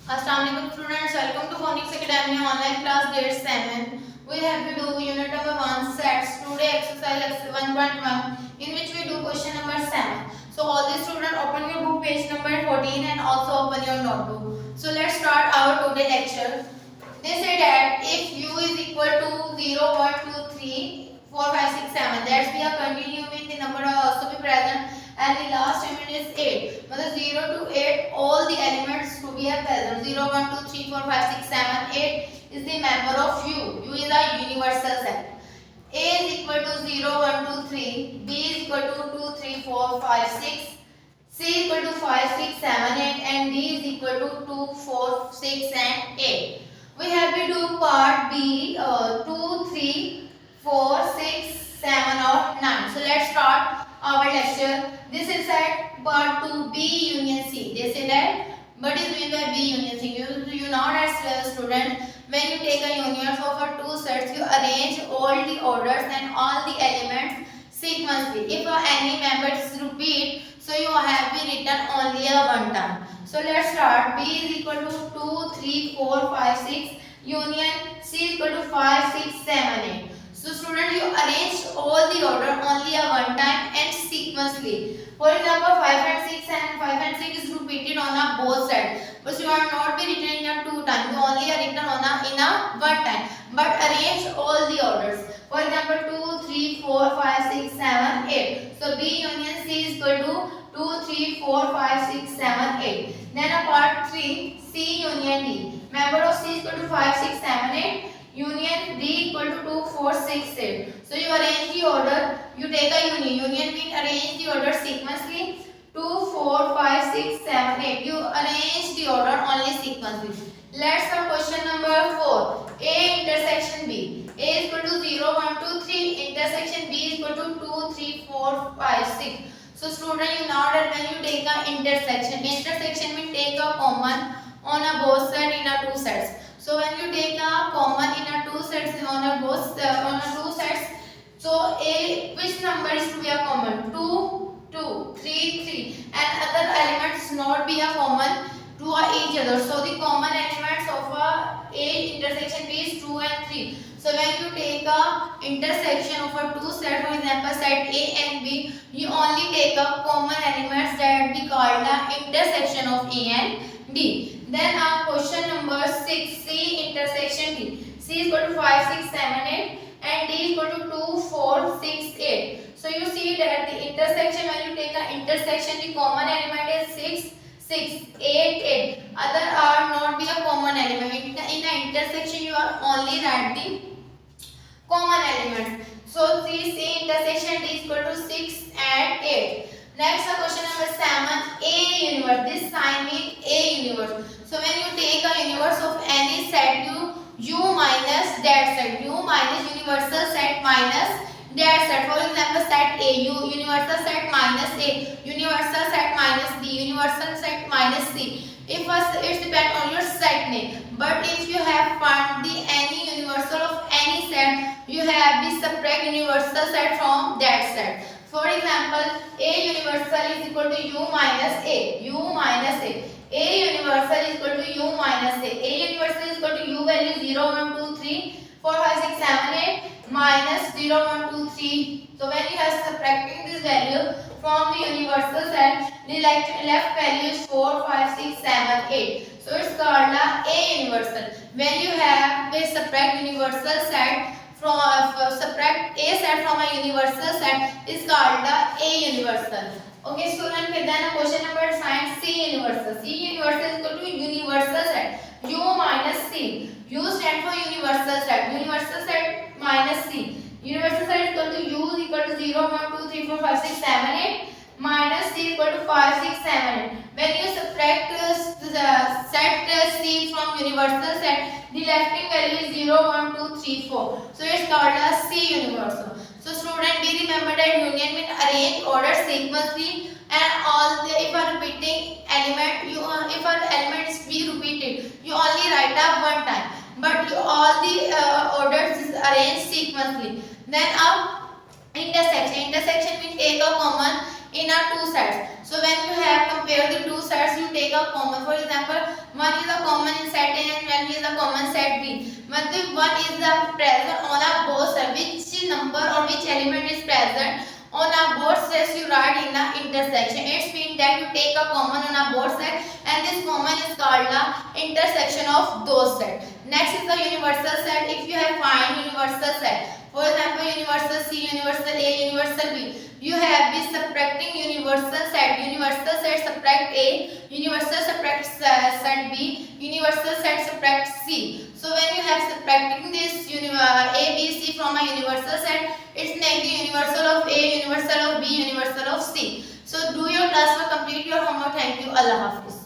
Assalamualaikum students, welcome to Phonics Academy online class grade 7. We have to do unit number 1 sets. Today exercise 1.1 in which we do question number 7. So all the students open your book page number 14 and also open your notebook. So let's start our today lecture. They say that if u is equal to 0, 1, 2, 3, 4, 5, 6, 7, that's we are continuing with the number will also be present and the last element is 8. But 0 to 8 all the elements to be present. 0, 1, 2, 3, 4, 5, 6, 7, 8 is the member of u. U is a universal set. A is equal to 0, 1, 2, 3. B is equal to 2, 3, 4, 5, 6. C is equal to 5, 6, 7, 8 and D is equal to 2, 4, 6 and 8. We have to do part B 2, 3, 4, 6, 7 or 9. So let's start our lecture. This is at part 2 B union C. They say that what is meant by B union C? You know as a student, when you take a union of a two sets, you arrange all the orders and all the elements sequentially. If any member is repeat, so you have been written only a one time. So let's start. B is equal to 2, 3, 4, 5, 6. Union C is equal to 5, 6, 7, 8. So students, you arrange all the order only a one time and sequentially. For example, 5 and 6 and 5 and 6 is repeated on a both sides. But you are not be written in a two time. You only are written on a in a one time. But arrange all the orders. For example, 2, 3, 4, 5, 6, 7, 8. So B union C is equal to 2, 3, 4, 5, 6, 7, 8. Then a part 3, C union D. Member of C is equal to 5, 6, 7, 8. Union D equal to 2, 4, 6, 8. So you arrange the order. You take a union. Union means arrange the order sequentially. 2, 4, 5, 6, 7, 8. You arrange the order only sequentially. Let's come question number 4. A intersection B. A is equal to 0, 1, 2, 3. Intersection B is equal to 2, 3, 4, 5, 6. So student, you know that when you take a intersection means take a common on a both side in a two sets. So when you take a common in a two sets on a two sets, so a which number is to be a common? 2, 2, 3, 3, and other elements not be a common to each other. So the common elements of a intersection B is 2 and 3. So when you take a intersection of a two set, for example set A and B, you only take a common elements that be called the intersection of A and B. Then question number 6, C intersection D. C is equal to 5, 6, 7, 8 and D is equal to 2, 4, 6, 8. So you see that the intersection, when you take an intersection, the common element is 6, 6, 8, 8. Other are not be a common element. In an intersection, you are only write the common element. So C intersection D is equal to 6 and 8. Next question number 7, A universe. This sign means A universe. So when you take a universe of any set, U minus that set. U minus universal set minus that set. For example, set A, universal set minus A, universal set minus B, universal set minus C. If it depends on your set name. But if you have found the any universal of any set, you have the subtract universal set from that set. For example, A universal is equal to U minus A. U minus A. A universal is equal to U minus A. A universal is equal to U value 0, 1, 2, 3, 4, 5, 6, 7, 8 minus 0, 1, 2, 3. So when you are subtracting this value from the universal set, the left value is 4, 5, 6, 7, 8. So it's called A universal. When you have a subtract universal set from subtract A set from a universal set is called the A universal. Okay student, then question number 9, C universal. C universal is equal to universal set. U minus C. U stand for universal set. Universal set minus C. Universal set is equal to U is equal to 0, 1, 2, 3, 4, 5, 6, 7, 8 minus C equal to 5, 6, 7, 8. When you subtract the set C from universal set, the left value is 0, 1, 2, 3, 4. So it's called as C universal. So student, be remember that union means arrange order sequentially and all the if a repeating element, if an element is be repeated, you only write up one time. But all the orders is arranged sequentially. Then intersection. Intersection means take a common in our two sets. So when you have compared the two sets, you take a common. For example, one is a common in set A and one is a common set B. But the one is the present on a both sets. Which number or which element is present on a both sets, you write in the intersection. It's mean that you take a common on a both sets, and this common is called the intersection of those sets. Next is the universal set. If you have find universal set, for example, universal C, universal A, universal B, you have been subtracting universal set. Universal set subtract A, universal subtract set B, universal set subtract C. So when you have subtracting this A, B, C from a universal set, it's like the universal of A, universal of B, universal of C. So do your classwork, complete your homework. Thank you. Allah Hafiz.